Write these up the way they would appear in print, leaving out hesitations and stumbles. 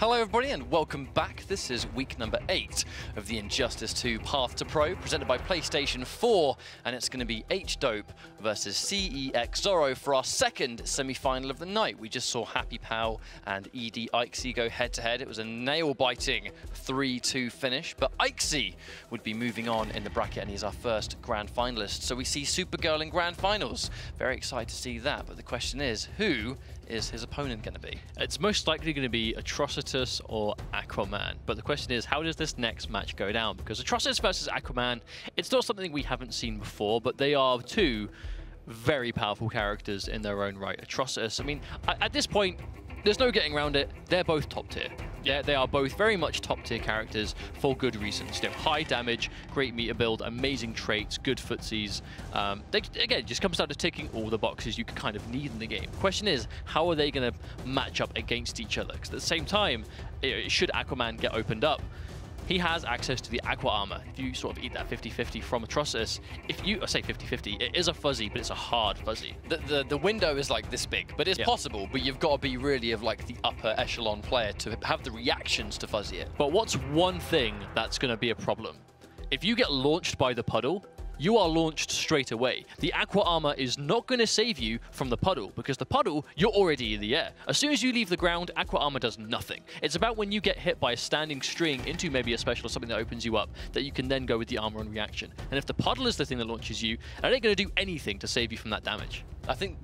Hello everybody and welcome back. This is week number 8 of the Injustice 2 Path to Pro, presented by PlayStation 4, and it's going to be xZoro versus xZoro for our second semi-final of the night. We just saw Happy Pal and xZoro go head-to-head. It was a nail-biting 3-2 finish, but xZoro would be moving on in the bracket, and he's our first grand finalist. So we see Supergirl in grand finals. Very excited to see that, but the question is, who is his opponent going to be? It's most likely going to be Atrocitus or Aquaman. But the question is, how does this next match go down? Because Atrocitus versus Aquaman, it's not something we haven't seen before, but they are two very powerful characters in their own right. Atrocitus, I mean, at this point, there's no getting around it. They're both top tier. Yeah, they are both very much top tier characters for good reasons. You know, high damage, great meter build, amazing traits, good footsies. Again, it just comes down to ticking all the boxes you could kind of need in the game. Question is, how are they going to match up against each other? Because at the same time, should Aquaman get opened up, he has access to the Aqua Armor. If you sort of eat that 50-50 from Atrocitus, I say 50-50, it is a fuzzy, but it's a hard fuzzy. The window is like this big, but it's possible, but you've got to be really of like the upper echelon player to have the reactions to fuzzy it. But what's one thing that's going to be a problem? If you get launched by the puddle, you are launched straight away. The Aqua Armor is not going to save you from the puddle, because the puddle, you're already in the air. As soon as you leave the ground, Aqua Armor does nothing. It's about when you get hit by a standing string into maybe a special or something that opens you up, that you can then go with the armor and reaction. And if the puddle is the thing that launches you, it ain't going to do anything to save you from that damage. I think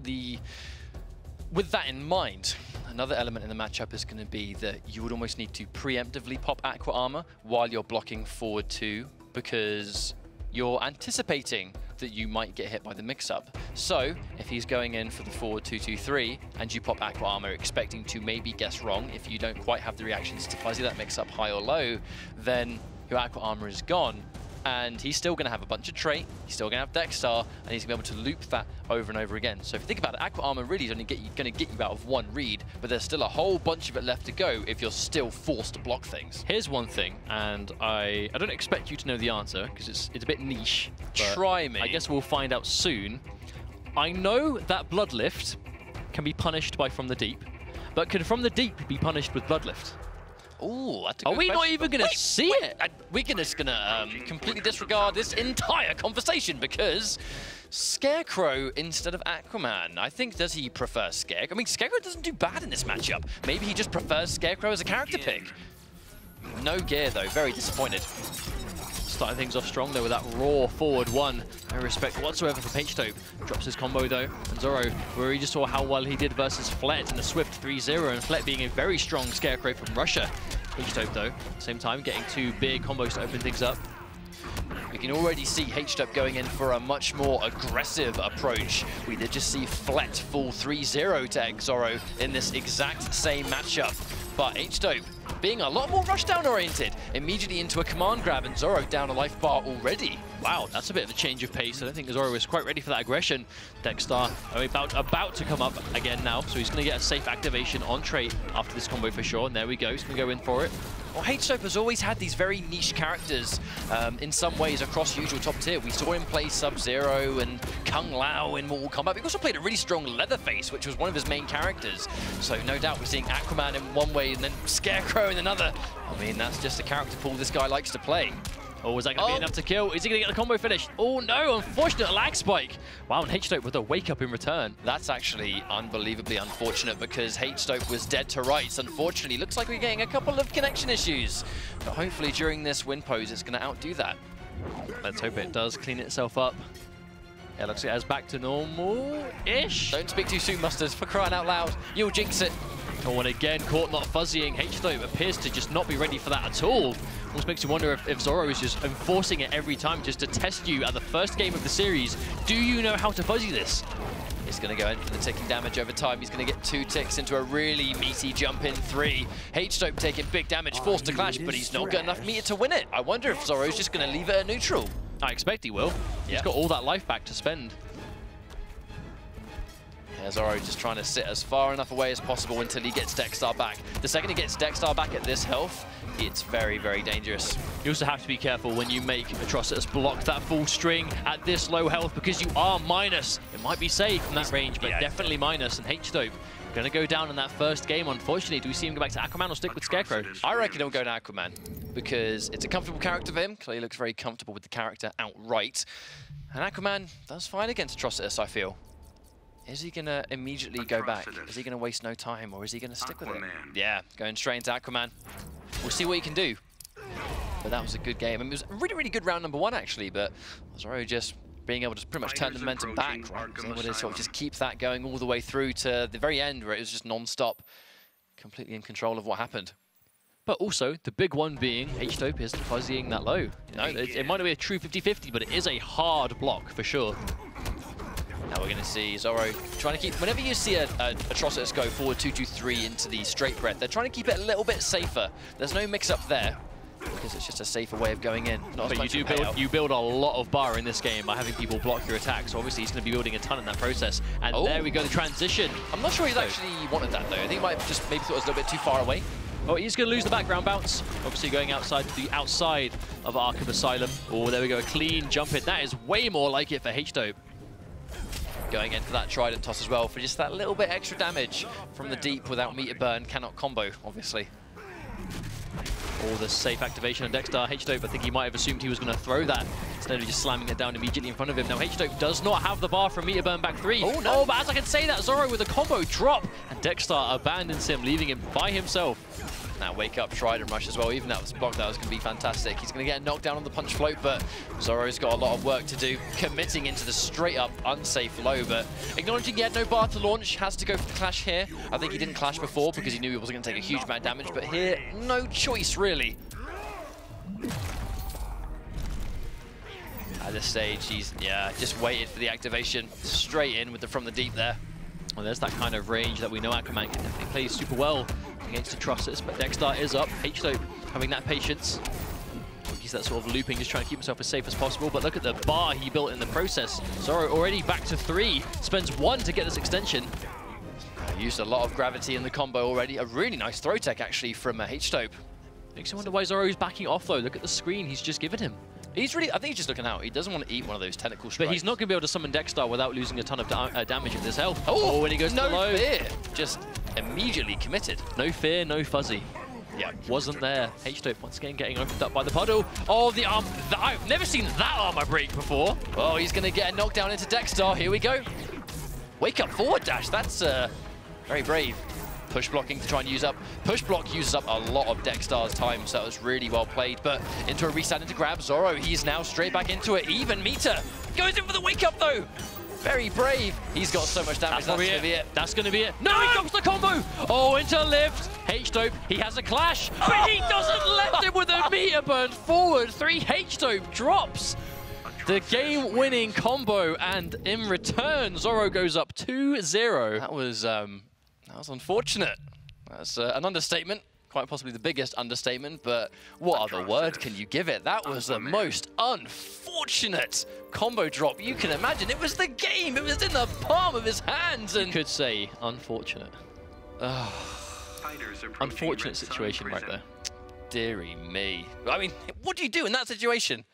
with that in mind, another element in the matchup is going to be that you would almost need to preemptively pop Aqua Armor while you're blocking forward 2, because you're anticipating that you might get hit by the mix-up. So, if he's going in for the forward 2-2-3, and you pop Aqua Armor expecting to maybe guess wrong, if you don't quite have the reactions to fuzzy that mix-up high or low, then your Aqua Armor is gone. And he's still going to have a bunch of trait, he's still going to have Dexstar, and he's going to be able to loop that over and over again. So if you think about it, Aqua Armor really is only going to get you out of one read, but there's still a whole bunch of it left to go if you're still forced to block things. Here's one thing, and I don't expect you to know the answer, because it's a bit niche. Try me. I guess we'll find out soon. I know that Bloodlift can be punished by From the Deep, but can From the Deep be punished with Bloodlift? Ooh, that's a Are good we question. not even going to see it? We're just going to completely disregard this entire conversation because Scarecrow instead of Aquaman. I think, does he prefer Scarecrow? I mean, Scarecrow doesn't do bad in this matchup. Maybe he just prefers Scarecrow as a character pick. No gear, though. Very disappointed. Starting things off strong, though, with that raw forward 1. No respect whatsoever for xZoro. Drops his combo, though. And Zoro, where he just saw how well he did versus Flet in the swift 3-0, and Flet being a very strong Scarecrow from Russia. xZoro, though, at the same time, getting 2 big combos to open things up. We can already see xZoro going in for a much more aggressive approach. We did just see Flet full 3-0 to xZoro in this exact same matchup. But xZoro being a lot more rushdown oriented, immediately into a command grab, and Zoro down a life bar already. Wow, that's a bit of a change of pace. I don't think Zoro was quite ready for that aggression. Dexstar about to come up again now, so he's going to get a safe activation on trait after this combo for sure. And there we go, he's going to go in for it. Well, xZoro has always had these very niche characters in some ways across usual top tier. We saw him play Sub-Zero and Kung Lao in Mortal Kombat. We also played a really strong Leatherface, which was one of his main characters. So no doubt we're seeing Aquaman in one way and then Scarecrow in another. I mean, that's just the character pool this guy likes to play. Oh, is that going to be enough to kill? Is he going to get the combo finished? Oh no, unfortunate lag spike. Wow, and xZoro with a wake up in return. That's actually unbelievably unfortunate because xZoro was dead to rights. Unfortunately, looks like we're getting a couple of connection issues. But hopefully during this win pose, it's going to outdo that. Let's hope it does clean itself up. Yeah, looks like it's back to normal-ish. Don't speak too soon, Mustard, for crying out loud. You'll jinx it. Oh, and again, caught not fuzzying. xZoro appears to just not be ready for that at all. Almost makes you wonder if Zoro is just enforcing it every time just to test you at the first game of the series. Do you know how to fuzzy this? He's going to go in for the ticking damage over time. He's going to get 2 ticks into a really meaty jump in 3. xZoro taking big damage, forced to clash, but he's not got enough meter to win it. I wonder if Zoro's just going to leave it at neutral. I expect he will. He's got all that life back to spend. Zoro just trying to sit as far enough away as possible until he gets Dexstar back. The second he gets Dexstar back at this health, it's very, very dangerous. You also have to be careful when you make Atrocitus block that full string at this low health because you are minus. It might be safe from that range, but definitely minus. And xZoro Gonna go down in that first game, unfortunately. Do we see him go back to Aquaman or stick with Scarecrow? I reckon he'll go to Aquaman because it's a comfortable character for him. Clearly looks very comfortable with the character outright. And Aquaman does fine against Atrocitus, I feel. Is he gonna immediately go back? Is he gonna waste no time, or is he gonna stick with it? Yeah, going straight into Aquaman. We'll see what he can do. But that was a good game. I mean, it was a really, really good round number 1, actually, but xZoro just being able to pretty much turn the momentum back, right? Was able to sort of just keep that going all the way through to the very end, where it was just non-stop, completely in control of what happened. But also, the big one being xZoro isn't fuzzying that low. You know, it might not be a true 50-50, but it is a hard block for sure. Now we're going to see xZoro trying to keep... Whenever you see a Atrocitus go forward 2-2-3 into the straight breath, they're trying to keep it a little bit safer. There's no mix-up there, because it's just a safer way of going in. But you build a lot of bar in this game by having people block your attacks. So obviously he's going to be building a ton in that process. And there we go, the transition. I'm not sure he's actually wanted that, though. I think he might have just maybe thought it was a little bit too far away. Oh, he's going to lose the background bounce. Obviously going outside to the outside of Arkham Asylum. Oh, there we go, a clean jump in. That is way more like it for xZoro. Going in for that trident toss as well, for just that little bit extra damage from the deep without meter burn. Cannot combo, obviously. All the safe activation on Dexter. xZoro, I think he might have assumed he was going to throw that instead of just slamming it down immediately in front of him. Now xZoro does not have the bar from meter burn back 3. Oh, no. But as I can say that, xZoro with a combo drop, and Dexter abandons him, leaving him by himself. Now wake up Trident Rush as well. Even that was blocked, that was going to be fantastic. He's going to get a knockdown on the punch float, but xZoro's got a lot of work to do, committing into the straight up unsafe low, but acknowledging he had no bar to launch, has to go for the clash here. I think he didn't clash before because he knew he wasn't going to take a huge amount of damage, but here, no choice really. At this stage, he's, just waited for the activation, straight in with the from the deep there. Well, there's that kind of range that we know Aquaman can definitely play super well against Atrocitus, but Dexter is up. xZoro having that patience. He's that sort of looping, just trying to keep himself as safe as possible, but look at the bar he built in the process. xZoro already back to 3, spends 1 to get this extension. Used a lot of gravity in the combo already. A really nice throw tech actually from xZoro. Makes you wonder why xZoro's backing off though. Look at the screen he's just given him. He's really, I think he's just looking out. He doesn't want to eat one of those technical strikes. But he's not going to be able to summon Dexter without losing a ton of damage at this health. Oh, when he goes to the low. No fear. Just immediately committed. No fear, no fuzzy. Yeah, wasn't there. xZoro once again getting opened up by the puddle. Oh, the arm. I've never seen that armor break before. Oh, he's going to get a knockdown into Dexter. Here we go. Wake up forward dash. That's very brave. Push blocking to try and use up. Push block uses up a lot of Dexter's time, so that was really well played. But into a reset into grab. xZoro, he's now straight back into it. Even meter. Goes in for the wake up though. Very brave. He's got so much damage. That's going to be it. That's going to be it. No, he drops the combo. Oh, into lift. xZoro, he has a clash, but he doesn't let him with a meter burn forward. 3 xZoro drops the game-winning combo, and in return, xZoro goes up 2-0. That was unfortunate. That's an understatement. Quite possibly the biggest understatement, but what other word can you give it? That was the most unfortunate combo drop you can imagine. It was the game. It was in the palm of his hands. And you could say unfortunate. Unfortunate situation right there. Dearie me. I mean, what do you do in that situation?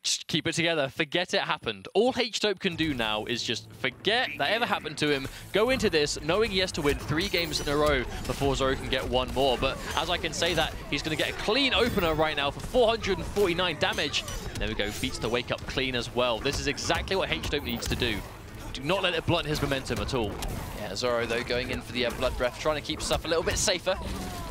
Just keep it together. Forget it happened. All xZoro can do now is just forget that ever happened to him, go into this knowing he has to win 3 games in a row before xZoro can get 1 more. But as I can say that, he's going to get a clean opener right now for 449 damage. There we go, beats the wake up clean as well. This is exactly what xZoro needs to do. Do not let it blunt his momentum at all. Yeah, xZoro though going in for the blood breath, trying to keep stuff a little bit safer,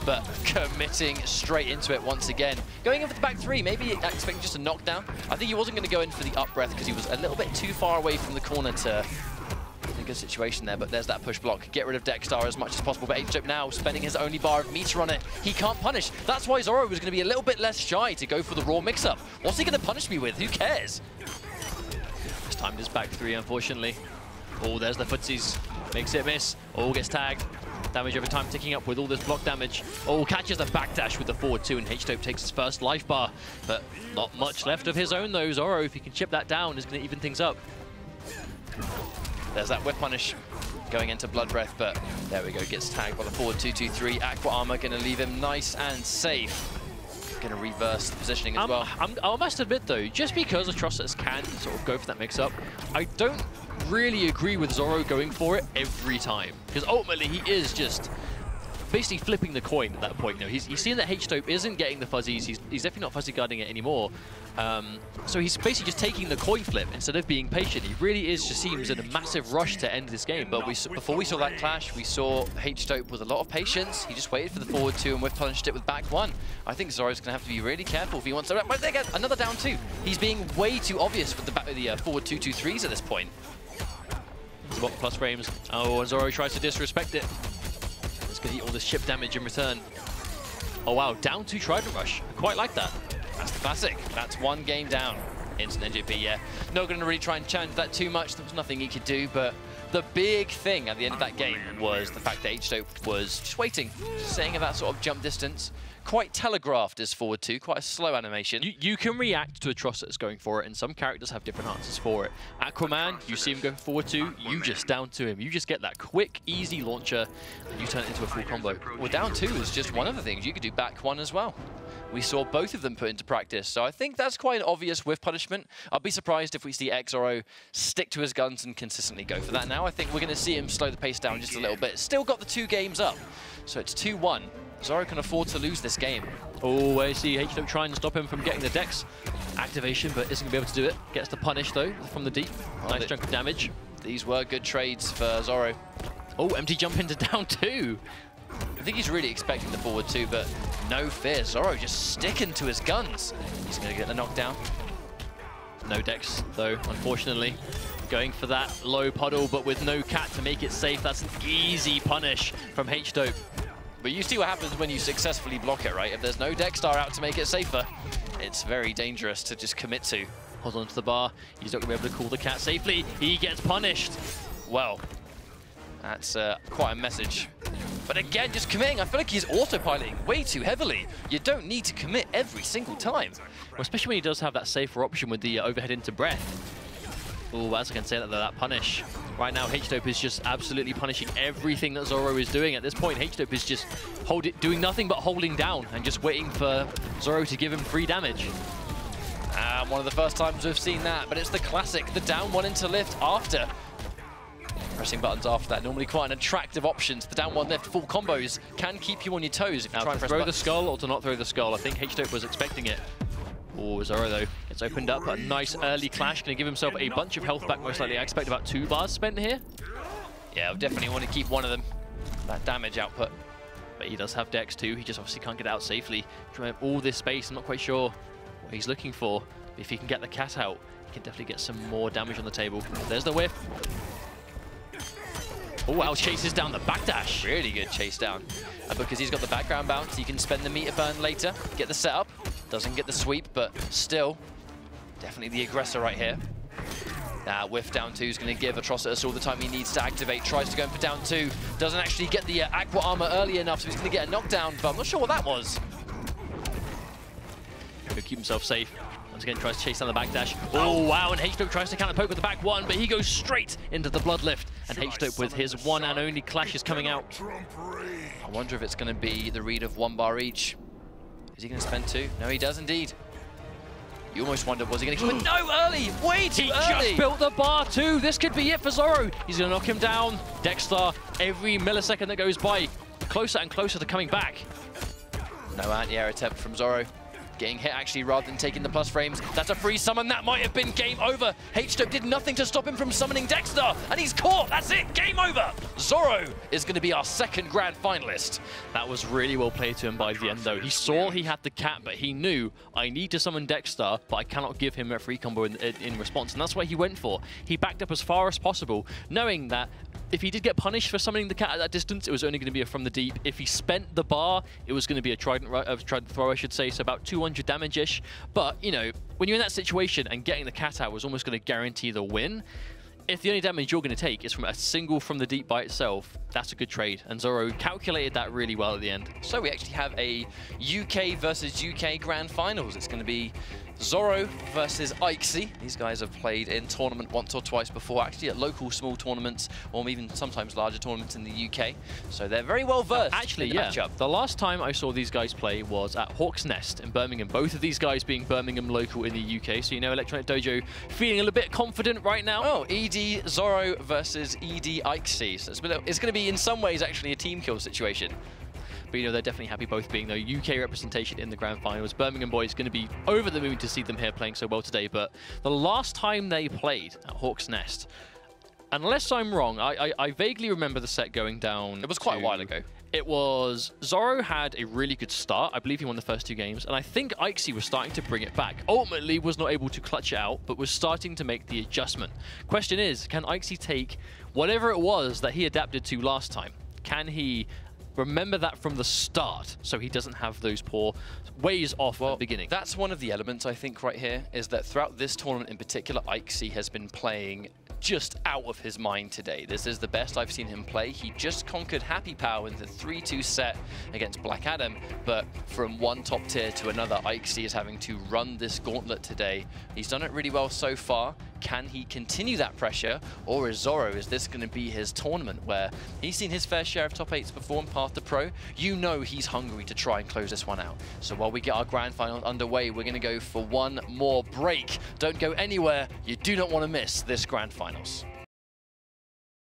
but committing straight into it once again. Going in for the back 3, maybe expecting just a knockdown. I think he wasn't going to go in for the up breath because he was a little bit too far away from the corner to in a good situation there, but there's that push block. Get rid of Dexter as much as possible, but xZoro now spending his only bar of meter on it. He can't punish. That's why xZoro was going to be a little bit less shy to go for the raw mix-up. What's he going to punish me with? Who cares? This time is back 3, unfortunately. Oh, there's the footsies. Makes it miss. Oh, gets tagged. Damage over time ticking up with all this block damage. Oh, catches the backdash with the forward 2, and xZoro takes his first life bar. But not much left of his own, though. xZoro, if he can chip that down, is going to even things up. There's that whip punish going into blood breath, but there we go. Gets tagged by the forward 2-2-3. Aqua armor going to leave him nice and safe. Going to reverse the positioning as well. I must admit, though, just because Atrocitus can sort of go for that mix-up, I don't really agree with XZoro going for it every time, because ultimately he is just basically flipping the coin at that point. You know, he's seeing that H-Dope isn't getting the fuzzies. He's definitely not fuzzy guarding it anymore. So he's basically just taking the coin flip instead of being patient. He really is, just seems in a massive rush to end this game. But before we saw that clash, we saw H-Dope with a lot of patience. He just waited for the forward two and whiff punished it with back one. I think Zoro's going to have to be really careful if he wants to... But they get another down two. He's being way too obvious with the forward 2-2-3s at this point. Swap plus frames. Oh, and Zoro tries to disrespect it. It's going to eat all this ship damage in return. Oh wow, down to Trident Rush. I quite like that. That's the classic. That's one game down. Instant NJP, yeah. Not going to really try and challenge that too much. There was nothing he could do, but the big thing at the end of that game was the fact that H-Dope was just waiting, just staying at that sort of jump distance. Quite telegraphed as forward two, quite a slow animation. You can react to Atrocitus going for it, and some characters have different answers for it. Aquaman, you see him go forward two, you just down to him. You just get that quick, easy launcher, and you turn it into a full combo. Well, down two is just one of the things. You could do back one as well. We saw both of them put into practice, so I think that's quite an obvious whiff punishment. I'll be surprised if we see xZoro stick to his guns and consistently go for that now. I think we're going to see him slow the pace down just a little bit. Still got the 2 games up, so it's 2-1. Zoro can afford to lose this game. Oh, I see H-Dope trying to stop him from getting the Dex activation, but isn't going to be able to do it. Gets the punish, though, from the deep. Nice chunk of damage. These were good trades for Zoro. Oh, empty jump into down two. I think he's really expecting the forward two, but no fear. Zoro just sticking to his guns. He's going to get the knockdown. No Dex, though, unfortunately. Going for that low puddle, but with no cat to make it safe. That's an easy punish from H-Dope. But you see what happens when you successfully block it, right? If there's no Dexstar out to make it safer, it's very dangerous to just commit to. Hold on to the bar. He's not going to be able to call the cat safely. He gets punished. Well, that's quite a message. But again, just committing. I feel like he's autopiloting way too heavily. You don't need to commit every single time. Well, especially when he does have that safer option with the overhead into breath. Oh, as I can say that punish. Right now, H-Dope is just absolutely punishing everything that Zoro is doing. At this point, H-Dope is just doing nothing but holding down and just waiting for Zoro to give him free damage. One of the first times we've seen that, but it's the classic, the down one into lift after. Pressing buttons after that, normally quite an attractive option. The down one lift, full combos can keep you on your toes if you try and press throw buttons. The skull or to not throw the skull. I think H-Dope was expecting it. Oh, Zoro, though, gets opened up. A nice early clash. Going to give himself a bunch of health back, most likely. I expect about 2 bars spent here. Yeah, I'll definitely want to keep one of them. That damage output. But he does have Dex, too. He just obviously can't get out safely. Trying all this space. I'm not quite sure what he's looking for. But if he can get the cat out, he can definitely get some more damage on the table. There's the whiff. Oh, wow, chases down the backdash. Really good chase down. And because he's got the background bounce, he can spend the meter burn later, get the setup. Doesn't get the sweep, but still, definitely the aggressor right here. Whiff down two is going to give Atrocitus all the time he needs to activate. Tries to go in for down two. Doesn't actually get the aqua armor early enough, so he's going to get a knockdown, but I'm not sure what that was. Going to keep himself safe. Once again, tries to chase down the backdash. Oh, wow, and H-Dope tries to counter poke with the back one, but he goes straight into the blood lift. And H-Dope with his one and only clash is coming out. I wonder if it's going to be the read of 1 bar each. Is he going to spend 2? No, he does indeed. You almost wonder, was he going to keep it? No, early! Way too early! He just built the bar too! This could be it for Zoro! He's going to knock him down. Dexstar, every millisecond that goes by, closer and closer to coming back. No anti-air attempt from Zoro. Getting hit actually rather than taking the plus frames. That's a free summon. That might have been game over. H-Dope did nothing to stop him from summoning Dexstar, and he's caught. That's it. Game over. Zoro is going to be our 2nd grand finalist. That was really well played to him by the end, though. He saw he had the cat, but he knew, I need to summon Dexstar, but I cannot give him a free combo in response, and that's what he went for. He backed up as far as possible, knowing that if he did get punished for summoning the cat at that distance, it was only going to be a from the deep. If he spent the bar, it was going to be a trident throw, I should say, so about 200 damage-ish. But, you know, when you're in that situation and getting the cat out was almost going to guarantee the win, if the only damage you're going to take is from a single from the deep by itself, that's a good trade. And Zoro calculated that really well at the end. So we actually have a UK versus UK Grand Finals. It's going to be xZoro versus xZ. These guys have played in tournament once or twice before, actually at local small tournaments or even sometimes larger tournaments in the UK. So they're very well versed actually, in the yeah. matchup. The last time I saw these guys play was at Hawk's Nest in Birmingham. Both of these guys being Birmingham local in the UK. So you know Electronic Dojo feeling a little bit confident right now. Oh, ED xZoro versus ED xZ. So it's going to be in some ways actually a team kill situation. But you know, they're definitely happy both being the UK representation in the grand finals. Birmingham boys going to be over the moon to see them here playing so well today. But the last time they played at Hawk's Nest, unless I'm wrong, I vaguely remember the set going down. It was quite a while ago. It was xZoro had a really good start. I believe he won the first 2 games, and I think xZ was starting to bring it back. Ultimately was not able to clutch it out, but was starting to make the adjustment. Question is, can xZ take whatever it was that he adapted to last time? Can he remember that from the start so he doesn't have those poor ways off at the beginning? That's one of the elements, I think, right here, is that throughout this tournament in particular, xZ has been playing just out of his mind today. This is the best I've seen him play. He just conquered Happy Pow in the 3-2 set against Black Adam, but from one top tier to another, xZ is having to run this gauntlet today. He's done it really well so far. Can he continue that pressure, or is xZoro, is this going to be his tournament where he's seen his fair share of top 8s before in Path to Pro? You know he's hungry to try and close this one out. So while we get our grand final underway, we're going to go for one more break. Don't go anywhere. You do not want to miss this grand finals.